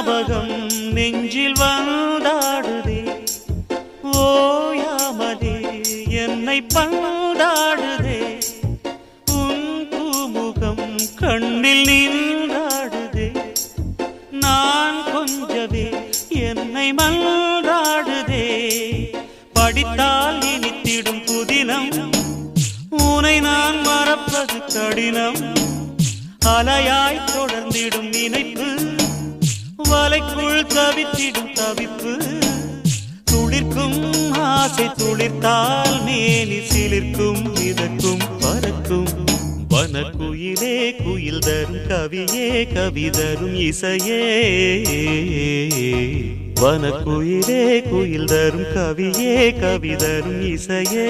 ஞாபகம் நெஞ்சில் வந்தாடுதே ஓயாமலே என்னை பந்தாடுதே உன் பூமுகம் கண்ணில் நின்றாடுதே நான் கொஞ்சவே என்னை மன்றாடுதே படித்தால் இனித்திடும் புதினம் உனை நான் மறப்பது கடினம் அலையாய் தொடர்ந்திடும் நினைப்பு வலைக்குள் தவித்திடும் தவிப்பு துளிர்க்கும் ஆசை துளிர்த்தால் மேனி சிலிர்க்கும் மிதக்கும் பறக்கும் வனக்குயிலே குயில் தரும் கவியே கவி தரும் இசையே வனக்குயிலே குயில் தரும் கவியே கவி தரும் இசையே